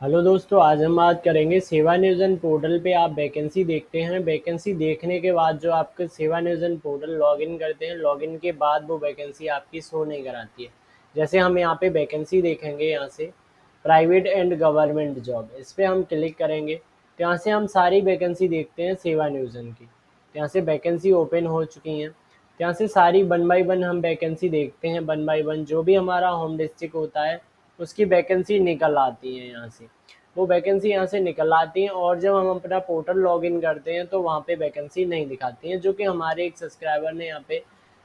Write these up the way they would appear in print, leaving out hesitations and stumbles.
Hello दोस्तों, आज हम बात करेंगे सेवा नियोजन पोर्टल पे आप वैकेंसी देखते हैं। वैकेंसी देखने के बाद जो आपके सेवा नियोजन पोर्टल लॉगिन करते हैं, लॉगिन के बाद वो वैकेंसी आपकी शो नहीं कराती है। जैसे हम यहाँ पे वैकेंसी देखेंगे, यहाँ से प्राइवेट एंड गवर्नमेंट जॉब, इस पर हम क्लिक करेंगे तो यहाँ से हम सारी वैकेंसी देखते हैं सेवा नियोजन की। तो यहाँ से वैकेंसी ओपन हो चुकी हैं, तो यहाँ से सारी वन बाई वन हम वैकेंसी देखते हैं। वन बाई वन जो भी हमारा होम डिस्ट्रिक्ट होता है उसकी वैकेंसी निकल आती है। यहाँ से वो वैकेंसी यहाँ से निकल आती हैं, और जब हम अपना पोर्टल लॉगिन करते हैं तो वहाँ पे वैकेंसी नहीं दिखाती हैं। जो कि हमारे एक सब्सक्राइबर ने यहाँ पे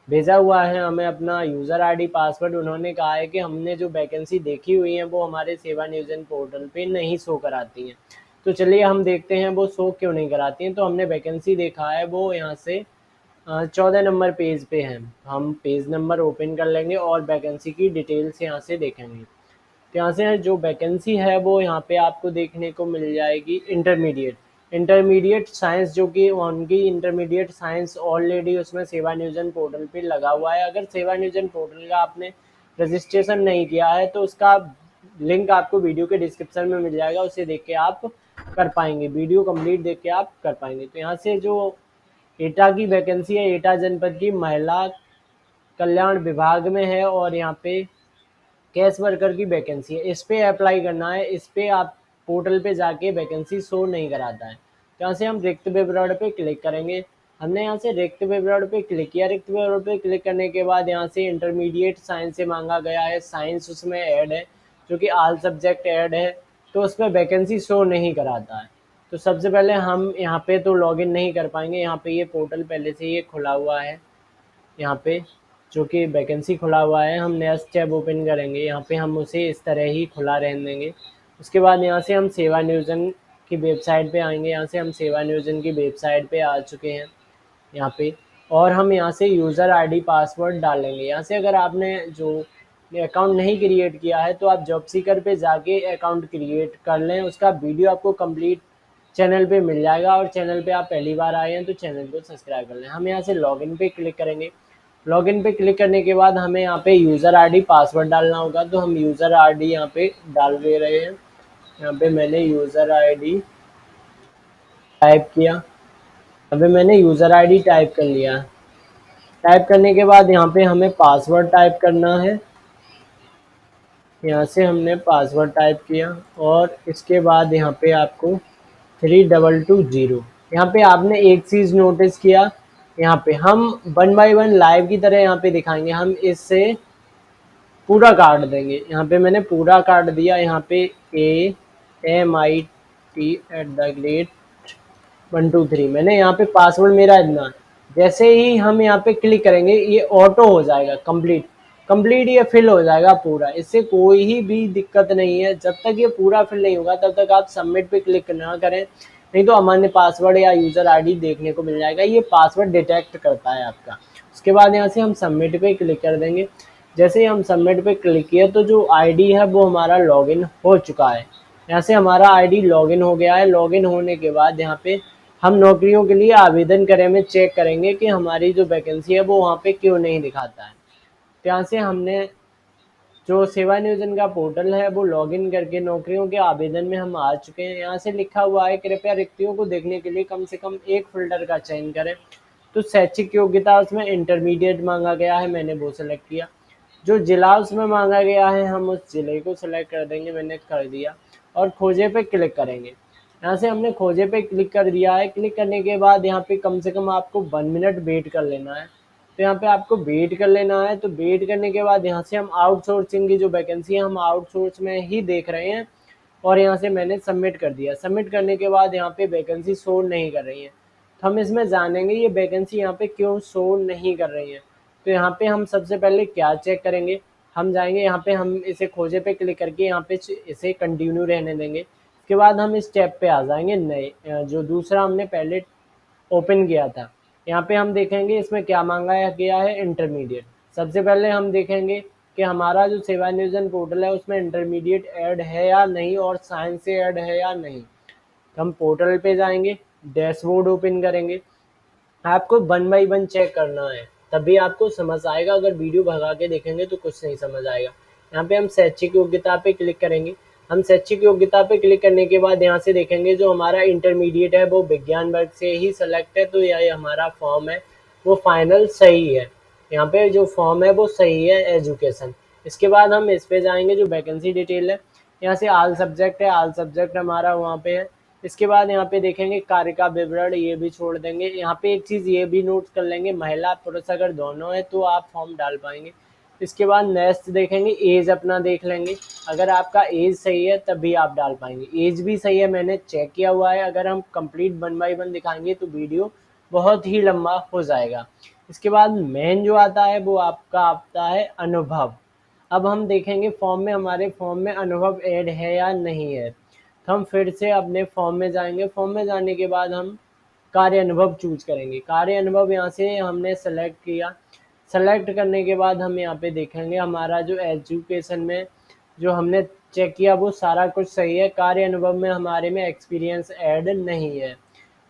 भेजा हुआ है हमें अपना यूज़र आईडी पासवर्ड। उन्होंने कहा है कि हमने जो वैकेंसी देखी हुई है वो हमारे सेवा नियोजन पोर्टल पे नहीं शो कराती हैं। तो चलिए हम देखते हैं वो शो क्यों नहीं कराती हैं। तो हमने वैकेंसी देखा है, वो यहाँ से 14 नंबर पेज पे है। हम पेज नंबर ओपन कर लेंगे और वैकेंसी की डिटेल्स यहाँ से देखेंगे। तो यहाँ से जो वैकेंसी है वो यहाँ पे आपको देखने को मिल जाएगी इंटरमीडिएट साइंस, जो कि उनकी इंटरमीडिएट साइंस ऑलरेडी उसमें सेवा नियोजन पोर्टल पे लगा हुआ है। अगर सेवा नियोजन पोर्टल का आपने रजिस्ट्रेशन नहीं किया है तो उसका लिंक आपको वीडियो के डिस्क्रिप्शन में मिल जाएगा, उसे देख के आप कर पाएंगे, वीडियो कंप्लीट देख के आप कर पाएंगे। तो यहाँ से जो एटा की वैकेंसी है, एटा जनपद की महिला कल्याण विभाग में है, और यहाँ पे कैश वर्कर की वैकेंसी है। इस पे अप्लाई करना है। इस पे आप पोर्टल पे जाके वैकेंसी शो नहीं कराता है। तो यहाँ से हम रिक्त विवरण पे क्लिक करेंगे। हमने यहाँ से रिक्त विवरण पे क्लिक किया। रिक्त विवरण पे क्लिक करने के बाद यहाँ से इंटरमीडिएट साइंस से मांगा गया है, साइंस उसमें ऐड है, जो कि ऑल सब्जेक्ट ऐड है, तो उसमें वैकेंसी शो नहीं कराता है। तो सबसे पहले हम यहाँ पे तो लॉगिन नहीं कर पाएंगे। यहाँ पे ये पोर्टल पहले से ये खुला हुआ है, यहाँ पे जो कि वैकेंसी खुला हुआ है। हम नया टैब ओपन करेंगे, यहाँ पे हम उसे इस तरह ही खुला रहने देंगे। उसके बाद यहाँ से हम सेवा नियोजन की वेबसाइट पे आएंगे। यहाँ से हम सेवा नियोजन की वेबसाइट पे आ चुके हैं यहाँ पे, और हम यहाँ से यूज़र आईडी पासवर्ड डालेंगे। यहाँ से अगर आपने जो अकाउंट नहीं क्रिएट किया है तो आप जॉब सीकर पे जाके अकाउंट क्रिएट कर लें। उसका वीडियो आपको कंप्लीट चैनल पे मिल जाएगा, और चैनल पे आप पहली बार आए हैं तो चैनल को सब्सक्राइब कर लें। हम यहाँ से लॉगिन पे क्लिक करेंगे। लॉगिन पे क्लिक करने के बाद हमें यहाँ पे यूज़र आईडी पासवर्ड डालना होगा। तो हम यूज़र आईडी यहाँ पे डाल दे रहे हैं। यहाँ पे मैंने यूज़र आईडी टाइप किया। अभी मैंने यूज़र आईडी टाइप कर लिया। टाइप करने के बाद यहाँ पे हमें पासवर्ड टाइप करना है। यहाँ से हमने पासवर्ड टाइप किया, और इसके बाद यहाँ पे आपको 3220, यहाँ पे आपने एक चीज़ नोटिस किया, यहाँ पे हम वन बाई वन लाइव की तरह यहाँ पे दिखाएंगे। हम इससे पूरा काट देंगे। यहाँ पे मैंने पूरा काट दिया। यहाँ पे AMIT@123 मैंने यहाँ पे पासवर्ड मेरा इतना। जैसे ही हम यहाँ पे क्लिक करेंगे ये ऑटो हो जाएगा कंप्लीट। कंप्लीट ये फिल हो जाएगा पूरा, इससे कोई ही भी दिक्कत नहीं है। जब तक ये पूरा फिल नहीं होगा तब तक आप सबमिट पे क्लिक ना करें, नहीं तो अमान्य पासवर्ड या यूज़र आईडी देखने को मिल जाएगा। ये पासवर्ड डिटेक्ट करता है आपका। उसके बाद यहाँ से हम सबमिट पे क्लिक कर देंगे। जैसे ही हम सबमिट पे क्लिक किया तो जो आईडी है वो हमारा लॉगिन हो चुका है। यहाँ से हमारा आईडी लॉगिन हो गया है। लॉगिन होने के बाद यहाँ पे हम नौकरियों के लिए आवेदन करें में चेक करेंगे कि हमारी जो वैकेंसी है वो वहाँ पे क्यों नहीं दिखाता है। तो यहाँ से हमने जो सेवा नियोजन का पोर्टल है वो लॉगिन करके नौकरियों के आवेदन में हम आ चुके हैं। यहाँ से लिखा हुआ है कृपया रिक्तियों को देखने के लिए कम से कम एक फ़िल्टर का चयन करें। तो शैक्षिक योग्यता उसमें इंटरमीडिएट मांगा गया है, मैंने वो सेलेक्ट किया। जो ज़िला उसमें मांगा गया है हम उस ज़िले को सेलेक्ट कर देंगे, मैंने कर दिया, और खोजे पे क्लिक करेंगे। यहाँ से हमने खोजे पे क्लिक कर दिया है। क्लिक करने के बाद यहाँ पे कम से कम आपको 1 मिनट वेट कर लेना है। तो यहाँ पे आपको वेट कर लेना है। तो वेट करने के बाद यहाँ से हम आउटसोर्सिंग की जो वैकेंसी है हम आउटसोर्स में ही देख रहे हैं, और यहाँ से मैंने सबमिट कर दिया। सबमिट करने के बाद यहाँ पे वैकेंसी शो नहीं कर रही है। तो हम इसमें जानेंगे ये वैकेंसी यहाँ पे क्यों शो नहीं कर रही है। तो यहाँ पे हम सबसे पहले क्या चेक करेंगे, हम जाएंगे यहाँ पे, हम इसे खोजे पे क्लिक करके यहाँ पे इसे कंटिन्यू रहने देंगे। उसके बाद हम इस टैब पे आ जाएंगे नए, जो दूसरा हमने पहले ओपन किया था। यहाँ पे हम देखेंगे इसमें क्या मांगा गया है, इंटरमीडिएट। सबसे पहले हम देखेंगे कि हमारा जो सेवा नियोजन पोर्टल है उसमें इंटरमीडिएट ऐड है या नहीं, और साइंस से ऐड है या नहीं। तो हम पोर्टल पे जाएंगे, डैशबोर्ड ओपन करेंगे। आपको वन बाई वन चेक करना है, तभी आपको समझ आएगा। अगर वीडियो भगा के देखेंगे तो कुछ नहीं समझ आएगा। यहाँ पे हम शैक्षिक योग्यता पे क्लिक करेंगे। हम शैक्षिक योग्यता पे क्लिक करने के बाद यहाँ से देखेंगे जो हमारा इंटरमीडिएट है वो विज्ञान वर्ग से ही सेलेक्ट है, तो यह हमारा फॉर्म है वो फाइनल सही है। यहाँ पे जो फॉर्म है वो सही है एजुकेशन। इसके बाद हम इस पे जाएंगे जो वैकेंसी डिटेल है, यहाँ से आल सब्जेक्ट है, आल सब्जेक्ट हमारा वहाँ पे है। इसके बाद यहाँ पे देखेंगे कार्य का विवरण, ये भी छोड़ देंगे। यहाँ पे एक चीज़ ये भी नोट कर लेंगे, महिला पुरुष अगर दोनों है तो आप फॉर्म डाल पाएंगे। इसके बाद नेक्स्ट देखेंगे, एज अपना देख लेंगे, अगर आपका एज सही है तभी आप डाल पाएंगे। एज भी सही है, मैंने चेक किया हुआ है। अगर हम कंप्लीट 1 बाय 1 दिखाएंगे तो वीडियो बहुत ही लंबा हो जाएगा। इसके बाद मेन जो आता है वो आपका आता है अनुभव। अब हम देखेंगे फॉर्म में, हमारे फॉर्म में अनुभव ऐड है या नहीं है। तो हम फिर से अपने फॉर्म में जाएंगे, फॉर्म में जाने के बाद हम कार्य अनुभव चूज करेंगे। कार्य अनुभव यहाँ से हमने सेलेक्ट किया। सेलेक्ट करने के बाद हम यहाँ पे देखेंगे हमारा जो एजुकेशन में जो हमने चेक किया वो सारा कुछ सही है। कार्य अनुभव में हमारे में एक्सपीरियंस ऐड नहीं है,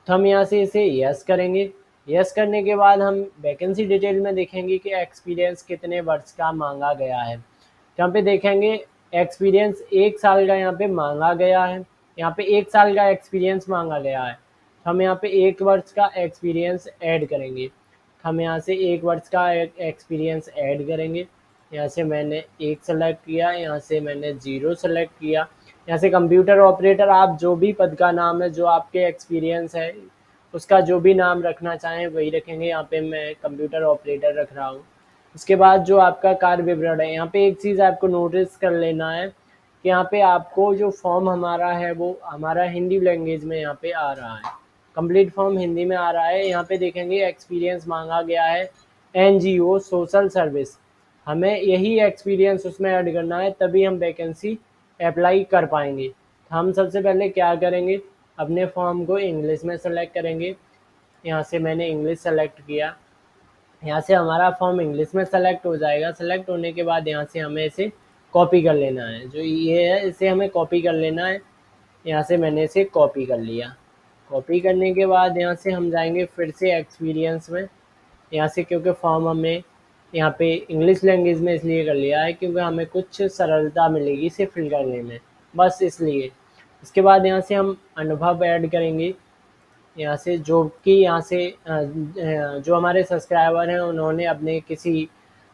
तो हम यहाँ से इसे यस करेंगे। यस करने के बाद हम वैकेंसी डिटेल में देखेंगे कि एक्सपीरियंस कितने वर्ष का मांगा गया है। यहाँ पे देखेंगे एक्सपीरियंस 1 साल का यहाँ पे मांगा गया है। यहाँ पे 1 साल का एक्सपीरियंस मांगा गया है, हम यहाँ पे 1 वर्ष का एक्सपीरियंस ऐड करेंगे। हम यहाँ से 1 वर्ष का एक्सपीरियंस ऐड करेंगे। यहाँ से मैंने 1 सेलेक्ट किया, यहाँ से मैंने 0 सेलेक्ट किया। यहाँ से कंप्यूटर ऑपरेटर, आप जो भी पद का नाम है जो आपके एक्सपीरियंस है उसका जो भी नाम रखना चाहें वही रखेंगे। यहाँ पे मैं कंप्यूटर ऑपरेटर रख रहा हूँ। उसके बाद जो आपका कार्य विवरण है, यहाँ पे एक चीज़ आपको नोटिस कर लेना है कि यहाँ पे आपको जो फॉर्म हमारा है वो हमारा हिंदी लैंग्वेज में यहाँ पे आ रहा है, कंप्लीट फॉर्म हिंदी में आ रहा है। यहाँ पे देखेंगे एक्सपीरियंस मांगा गया है एनजीओ सोशल सर्विस, हमें यही एक्सपीरियंस उसमें ऐड करना है तभी हम वैकेंसी अप्लाई कर पाएंगे। हम सबसे पहले क्या करेंगे, अपने फॉर्म को इंग्लिश में सेलेक्ट करेंगे। यहाँ से मैंने इंग्लिश सेलेक्ट किया, यहाँ से हमारा फॉर्म इंग्लिश में सेलेक्ट हो जाएगा। सेलेक्ट होने के बाद यहाँ से हमें इसे कॉपी कर लेना है, जो ये है इसे हमें कॉपी कर लेना है। यहाँ से मैंने इसे कॉपी कर लिया। कॉपी करने के बाद यहाँ से हम जाएंगे फिर से एक्सपीरियंस में। यहाँ से क्योंकि फॉर्म हमें यहाँ पे इंग्लिश लैंग्वेज में इसलिए कर लिया है क्योंकि हमें कुछ सरलता मिलेगी इसे फिल करने में, बस इसलिए। इसके बाद यहाँ से हम अनुभव ऐड करेंगे। यहाँ से जो कि यहाँ से जो हमारे सब्सक्राइबर हैं उन्होंने अपने किसी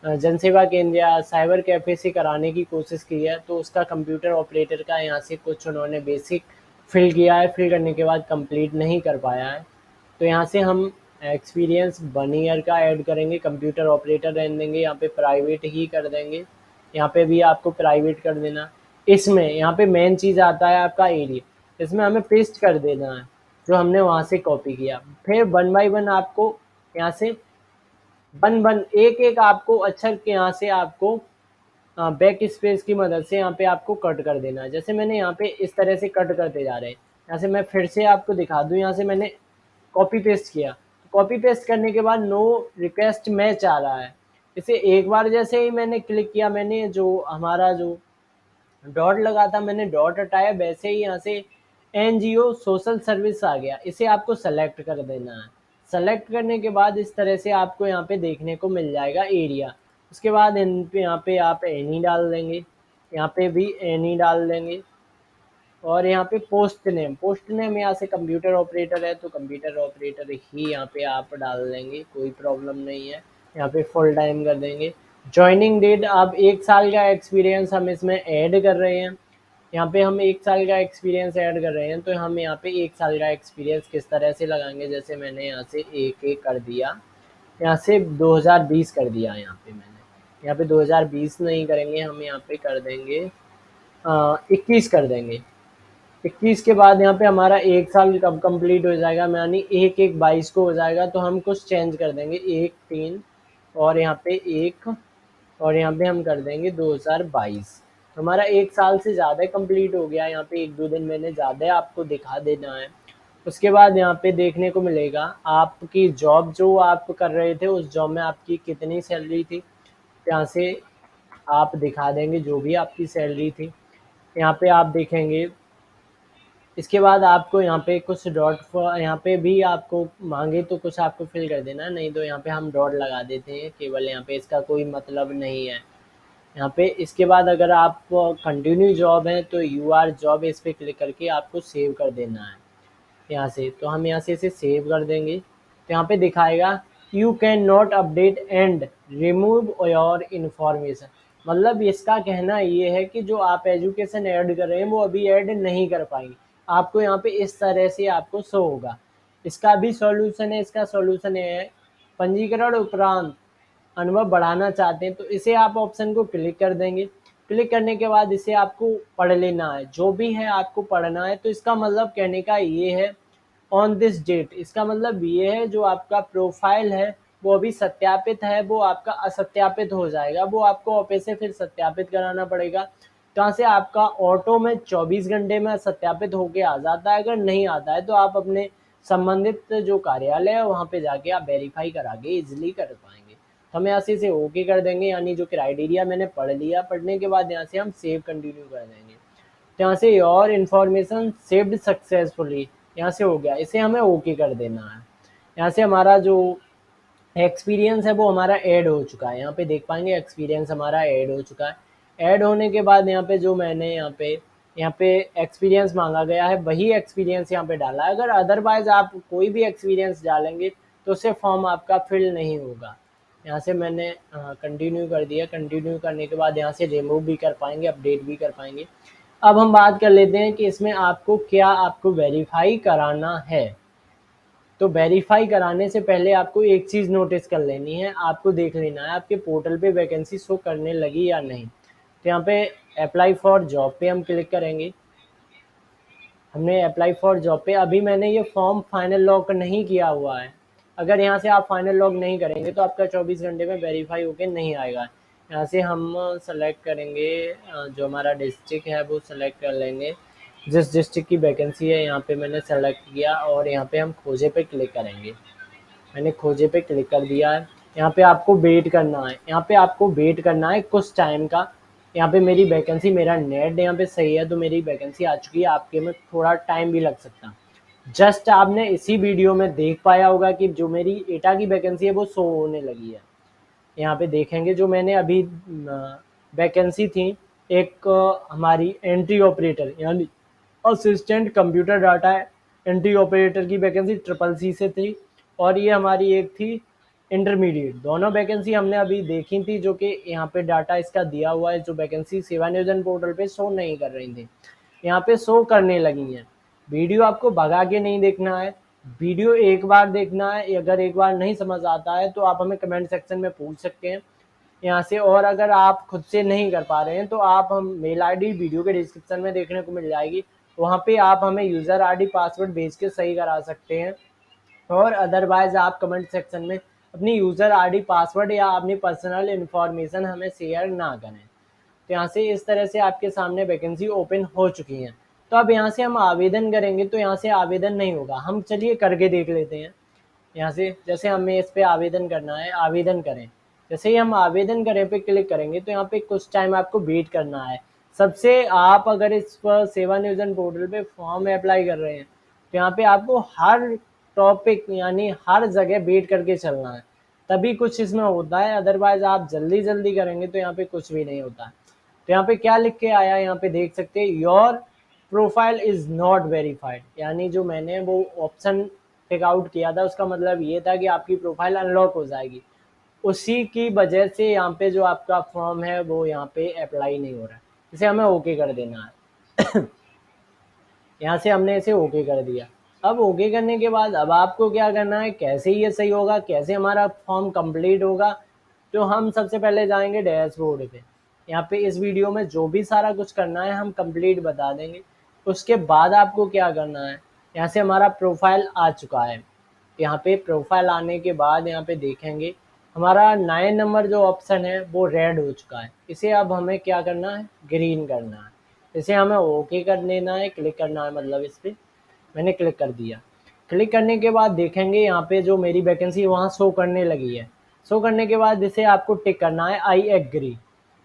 जनसेवा केंद्र या साइबर कैफ़े से कराने की कोशिश की है, तो उसका कंप्यूटर ऑपरेटर का यहाँ से कुछ उन्होंने बेसिक फिल किया है, फिल करने के बाद कंप्लीट नहीं कर पाया है। तो यहाँ से हम एक्सपीरियंस 1 ईयर का ऐड करेंगे, कंप्यूटर ऑपरेटर रहने देंगे, यहाँ पे प्राइवेट ही कर देंगे। यहाँ पे भी आपको प्राइवेट कर देना। इसमें यहाँ पे मेन चीज़ आता है आपका एरिया, इसमें हमें पेस्ट कर देना है जो हमने वहाँ से कॉपी किया। फिर 1 बाय 1 आपको यहाँ से एक एक आपको अक्षर के यहाँ से आपको बैक स्पेस की मदद से यहाँ पे आपको कट कर देना है। जैसे मैंने यहाँ पे इस तरह से कट करते जा रहे हैं। यहाँ से मैं फिर से आपको दिखा दूँ, यहाँ से मैंने कॉपी पेस्ट किया। कॉपी पेस्ट करने के बाद नो रिक्वेस्ट मैच आ रहा है। इसे एक बार जैसे ही मैंने क्लिक किया, मैंने जो हमारा जो डॉट लगा था मैंने डॉट हटाया, वैसे ही यहाँ से एनजीओ सोशल सर्विस आ गया। इसे आपको सेलेक्ट कर देना है। सेलेक्ट करने के बाद इस तरह से आपको यहाँ पे देखने को मिल जाएगा एरिया। उसके बाद इन पे यहाँ पे आप एनी डाल देंगे, यहाँ पे भी एनी डाल देंगे। और यहाँ पे पोस्ट नेम यहाँ से कंप्यूटर ऑपरेटर है तो कंप्यूटर ऑपरेटर ही यहाँ पे आप डाल देंगे, कोई प्रॉब्लम नहीं है। यहाँ पे फुल टाइम कर देंगे। जॉइनिंग डेट, आप 1 साल का एक्सपीरियंस हम इसमें ऐड कर रहे हैं। यहाँ पे हम 1 साल का एक्सपीरियंस ऐड कर रहे हैं, तो हम यहाँ पे 1 साल का एक्सपीरियंस किस तरह से लगाएंगे, जैसे मैंने यहाँ से एक कर दिया, यहाँ से 2020 कर दिया। यहाँ पे 2020 नहीं करेंगे, हम यहाँ पे कर देंगे 21 कर देंगे। 21 के बाद यहाँ पे हमारा 1 साल कब कंप्लीट हो जाएगा, यानी 1/1/22 को हो जाएगा। तो हम कुछ चेंज कर देंगे 1/3 और यहाँ पे 1 और यहाँ पे हम कर देंगे 2022। तो हमारा 1 साल से ज़्यादा कंप्लीट हो गया। यहाँ पे 1-2 दिन मैंने ज़्यादा आपको दिखा देना है। उसके बाद यहाँ पे देखने को मिलेगा आपकी जॉब जो आप कर रहे थे उस जॉब में आपकी कितनी सैलरी थी, यहाँ से आप दिखा देंगे जो भी आपकी सैलरी थी। यहाँ पे आप देखेंगे। इसके बाद आपको यहाँ पे कुछ डॉट यहाँ पे भी आपको मांगे तो कुछ आपको फिल कर देना, नहीं तो यहाँ पे हम डॉट लगा देते हैं केवल, यहाँ पे इसका कोई मतलब नहीं है। यहाँ पे इसके बाद अगर आप कंटिन्यू जॉब है तो यू आर जॉब इस पर क्लिक करके आपको सेव कर देना है यहाँ से। तो हम यहाँ से इसे सेव कर देंगे। तो यहाँ पे दिखाएगा you can not update and remove your information, मतलब इसका कहना ये है कि जो आप एजुकेशन ऐड कर रहे हैं वो अभी ऐड नहीं कर पाएंगे। आपको यहाँ पे इस तरह से आपको शो होगा। इसका भी सॉल्यूशन है। इसका सॉल्यूशन है पंजीकरण उपरांत अनुभव बढ़ाना चाहते हैं तो इसे आप ऑप्शन को क्लिक कर देंगे। क्लिक करने के बाद इसे आपको पढ़ लेना है, जो भी है आपको पढ़ना है। तो इसका मतलब कहने का ये है ऑन दिस डेट, इसका मतलब ये है जो आपका प्रोफाइल है वो अभी सत्यापित है, वो आपका असत्यापित हो जाएगा, वो आपको ऑफिस से फिर सत्यापित कराना पड़ेगा। कहाँ से आपका ऑटो में 24 घंटे में सत्यापित होके आ जाता है। अगर नहीं आता है तो आप अपने संबंधित जो कार्यालय है वहाँ पे जाके आप वेरीफाई करा के इजिली कर पाएंगे। तो हम यहाँ से इसे ओके कर देंगे, यानी जो क्राइटेरिया मैंने पढ़ लिया, पढ़ने के बाद यहाँ से हम सेव कंटिन्यू कर देंगे। तो यहाँ से योर इन्फॉर्मेशन सेव्ड सक्सेसफुली यहाँ से हो गया, इसे हमें ओके कर देना है। यहाँ से हमारा जो एक्सपीरियंस है वो हमारा ऐड हो चुका है। यहाँ पे देख पाएंगे एक्सपीरियंस हमारा ऐड हो चुका है। ऐड होने के बाद यहाँ पे जो मैंने यहाँ पे एक्सपीरियंस मांगा गया है वही एक्सपीरियंस यहाँ पे डाला है। अगर अदरवाइज आप कोई भी एक्सपीरियंस डालेंगे तो उससे फॉर्म आपका फिल नहीं होगा। यहाँ से मैंने कंटिन्यू कर दिया। कंटिन्यू करने के बाद यहाँ से रिमूव भी कर पाएंगे, अपडेट भी कर पाएंगे। अब हम बात कर लेते हैं कि इसमें आपको वेरीफाई कराना है। तो वेरीफाई कराने से पहले आपको एक चीज़ नोटिस कर लेनी है, आपको देख लेना है आपके पोर्टल पे वैकेंसी शो करने लगी या नहीं। तो यहाँ पे अप्लाई फॉर जॉब पे हम क्लिक करेंगे। हमने अप्लाई फॉर जॉब पे अभी मैंने ये फॉर्म फाइनल लॉक नहीं किया हुआ है। अगर यहाँ से आप फाइनल लॉक नहीं करेंगे तो आपका 24 घंटे में वेरीफाई होके नहीं आएगा। यहाँ से हम सेलेक्ट करेंगे जो हमारा डिस्ट्रिक्ट है वो सेलेक्ट कर लेंगे। जिस डिस्ट्रिक्ट की वैकेंसी है यहाँ पे मैंने सेलेक्ट किया और यहाँ पे हम खोजे पे क्लिक करेंगे। मैंने खोजे पे क्लिक कर दिया है। यहाँ पे आपको वेट करना है, यहाँ पे आपको वेट करना है कुछ टाइम का। यहाँ पे मेरी वैकेंसी, मेरा नेट यहाँ पे सही है तो मेरी वैकेंसी आ चुकी है। आपके में थोड़ा टाइम भी लग सकता है। जस्ट आपने इसी वीडियो में देख पाया होगा कि जो मेरी एटा की वैकेंसी है वो शो होने लगी है। यहाँ पे देखेंगे जो मैंने अभी वैकेंसी थी एक हमारी एंट्री ऑपरेटर यानी assistant computer data entry operator की वैकेंसी CCC से थी और ये हमारी एक थी इंटरमीडिएट। दोनों वैकेंसी हमने अभी देखी थी जो कि यहाँ पे डाटा इसका दिया हुआ है। जो वैकेंसी सेवा नियोजन पोर्टल पे शो नहीं कर रही थी यहाँ पे शो करने लगी हैं। वीडियो आपको भगा के नहीं देखना है, वीडियो एक बार देखना है। अगर एक बार नहीं समझ आता है तो आप हमें कमेंट सेक्शन में पूछ सकते हैं यहाँ से। और अगर आप खुद से नहीं कर पा रहे हैं तो आप हम मेल आईडी वीडियो के डिस्क्रिप्शन में देखने को मिल जाएगी, वहाँ पे आप हमें यूज़र आईडी पासवर्ड भेज के सही करा सकते हैं। और अदरवाइज आप कमेंट सेक्शन में अपनी यूज़र आईडी पासवर्ड या अपनी पर्सनल इन्फॉर्मेशन हमें शेयर ना करें। तो यहाँ से इस तरह से आपके सामने वैकेंसी ओपन हो चुकी हैं। तो अब यहाँ से हम आवेदन करेंगे तो यहाँ से आवेदन नहीं होगा। हम चलिए करके देख लेते हैं। यहाँ से जैसे हमें इस पर आवेदन करना है, आवेदन करें। जैसे ही हम आवेदन करें पे क्लिक करेंगे तो यहाँ पे कुछ टाइम आपको वेट करना है। सबसे आप अगर इस पर सेवा नियोजन पोर्टल पे फॉर्म अप्लाई कर रहे हैं तो यहाँ पे आपको हर टॉपिक यानी हर जगह वेट करके चलना है, तभी कुछ इसमें होता है। अदरवाइज आप जल्दी जल्दी करेंगे तो यहाँ पे कुछ भी नहीं होता है। तो यहाँ पे क्या लिख के आया यहाँ पे देख सकते हैं, your profile is not verified. यानी जो मैंने वो ऑप्शन टिक आउट किया था उसका मतलब ये था कि आपकी प्रोफाइल अनलॉक हो जाएगी। उसी की वजह से यहाँ पे जो आपका फॉर्म है वो यहाँ पे अप्लाई नहीं हो रहा है। इसे हमें ओके कर देना है। यहाँ से हमने इसे ओके कर दिया। अब ओके करने के बाद अब आपको क्या करना है, कैसे ये सही होगा, कैसे हमारा फॉर्म कंप्लीट होगा। तो हम सबसे पहले जाएंगे डैशबोर्ड पे। यहाँ पे इस वीडियो में जो भी सारा कुछ करना है हम कंप्लीट बता देंगे। उसके बाद आपको क्या करना है, यहाँ से हमारा प्रोफाइल आ चुका है। यहाँ पे प्रोफाइल आने के बाद यहाँ पे देखेंगे हमारा 9 नंबर जो ऑप्शन है वो रेड हो चुका है। इसे अब हमें क्या करना है, ग्रीन करना है। इसे हमें ओके कर लेना है, क्लिक करना है, मतलब इस पर मैंने क्लिक कर दिया। क्लिक करने के बाद देखेंगे यहाँ पे जो मेरी वैकेंसी वहाँ शो करने लगी है। शो करने के बाद इसे आपको टिक करना है, आई एग्री।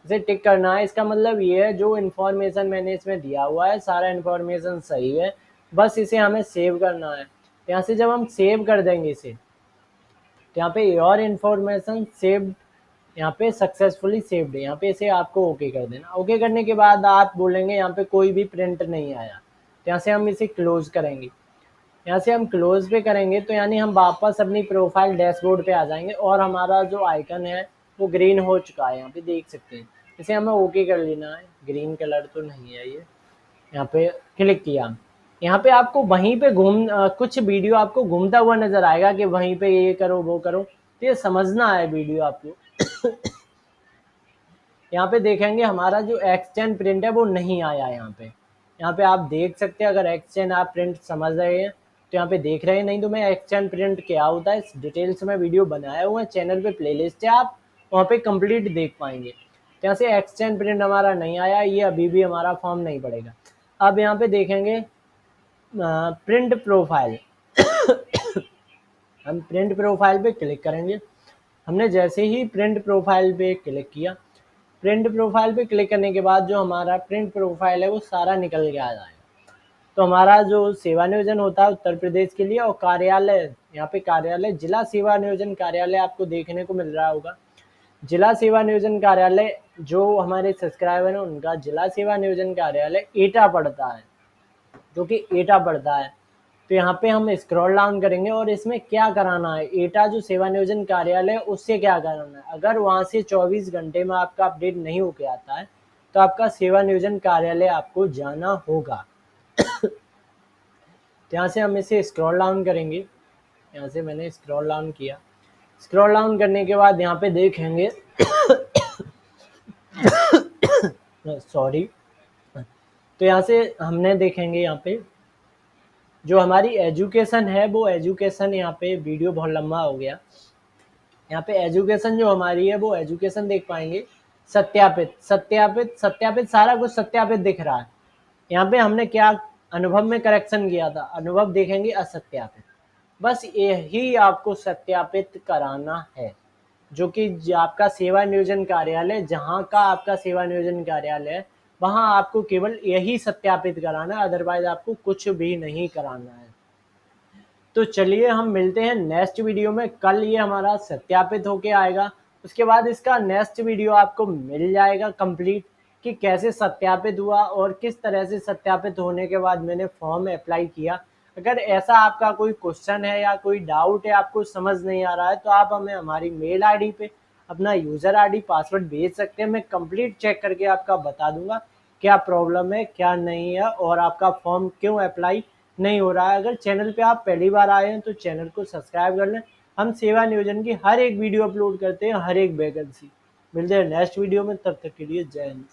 इसे टिक करना है। इसका मतलब ये है जो इन्फॉर्मेशन मैंने इसमें दिया हुआ है सारा इन्फॉर्मेशन सही है, बस इसे हमें सेव करना है। यहाँ से जब हम सेव कर देंगे इसे तो यहाँ पे योर इन्फॉर्मेशन सेव्ड यहाँ पे सक्सेसफुली सेव्ड है, यहाँ पे इसे आपको ओके कर देना। ओके करने के बाद आप बोलेंगे यहाँ पे कोई भी प्रिंट नहीं आया, तो यहाँ से हम इसे क्लोज करेंगे। यहाँ से हम क्लोज पे करेंगे तो यानी हम वापस अपनी प्रोफाइल डैशबोर्ड पे आ जाएंगे और हमारा जो आइकन है वो ग्रीन हो चुका है, यहाँ पे देख सकते हैं। इसे हमें ओके कर लेना है, ग्रीन कलर तो नहीं है ये। यहाँ पे क्लिक किया, यहाँ पे आपको वहीं पे कुछ वीडियो आपको घूमता हुआ नजर आएगा कि वहीं पे ये करो वो करो, तो ये समझना है वीडियो आपको। यहाँ पे देखेंगे हमारा जो एक्सचेंज प्रिंट है वो नहीं आया यहाँ पे आप देख सकते हैं। अगर एक्सचेंज आप प्रिंट समझ रहे हैं तो यहाँ पे देख रहे हैं, नहीं तो मैं एक्सचेंज प्रिंट क्या होता है इस डिटेल्स में वीडियो बनाया हुआ है, चैनल पे प्लेलिस्ट है, आप वहाँ पे कंप्लीट देख पाएंगे। तो यहाँ से एक्सचेंज प्रिंट हमारा नहीं आया, ये अभी भी हमारा फॉर्म नहीं पड़ेगा। अब यहाँ पे देखेंगे प्रिंट प्रोफाइल। हम प्रिंट प्रोफाइल पे क्लिक करेंगे। हमने जैसे ही प्रिंट प्रोफाइल पे क्लिक किया, प्रिंट प्रोफाइल पे क्लिक करने के बाद जो हमारा प्रिंट प्रोफाइल है वो सारा निकल के आ जाएगा। तो हमारा जो सेवा नियोजन होता है उत्तर प्रदेश के लिए, और कार्यालय, यहाँ पे कार्यालय जिला सेवा नियोजन कार्यालय आपको देखने को मिल रहा होगा। जिला सेवा नियोजन कार्यालय जो हमारे सब्सक्राइबर हैं उनका जिला सेवा नियोजन कार्यालय एटा पड़ता है, जो कि एटा पड़ता है। तो यहाँ पे हम स्क्रॉल डाउन करेंगे और इसमें क्या कराना है, एटा जो सेवा नियोजन कार्यालय उससे क्या कराना है। अगर वहाँ से 24 घंटे में आपका अपडेट नहीं होके आता है तो आपका सेवा नियोजन कार्यालय आपको जाना होगा। तो यहाँ से हम इसे स्क्रॉल डाउन करेंगे। यहाँ से मैंने स्क्रॉल डाउन किया। स्क्रॉल डाउन करने के बाद यहाँ पे देखेंगे सॉरी। तो यहाँ से हमने देखेंगे यहाँ पे जो हमारी एजुकेशन है वो एजुकेशन, यहाँ पे वीडियो बहुत लंबा हो गया। यहाँ पे एजुकेशन जो हमारी है वो एजुकेशन देख पाएंगे। सत्यापित सत्यापित सत्यापित सारा कुछ सत्यापित दिख रहा है। यहाँ पे हमने क्या अनुभव में करेक्शन किया था, अनुभव देखेंगे असत्यापित। बस यही आपको सत्यापित कराना है, जो कि आपका सेवा नियोजन कार्यालय, जहाँ का आपका सेवा नियोजन कार्यालय है वहाँ आपको केवल यही सत्यापित कराना है, अदरवाइज आपको कुछ भी नहीं कराना है। तो चलिए हम मिलते हैं नेक्स्ट वीडियो में। कल ये हमारा सत्यापित होके आएगा, उसके बाद इसका नेक्स्ट वीडियो आपको मिल जाएगा कंप्लीट कि कैसे सत्यापित हुआ और किस तरह से सत्यापित होने के बाद मैंने फॉर्म अप्लाई किया। अगर ऐसा आपका कोई क्वेश्चन है या कोई डाउट है, आपको समझ नहीं आ रहा है, तो आप हमें हमारी मेल आईडी पे अपना यूज़र आईडी पासवर्ड भेज सकते हैं। मैं कंप्लीट चेक करके आपका बता दूंगा क्या प्रॉब्लम है क्या नहीं है और आपका फॉर्म क्यों अप्लाई नहीं हो रहा है। अगर चैनल पे आप पहली बार आए हैं तो चैनल को सब्सक्राइब कर लें। हम सेवा नियोजन की हर एक वीडियो अपलोड करते हैं, हर एक वैकेंसी। मिलते हैं नेक्स्ट वीडियो में, तब तक के लिए जय हिंद।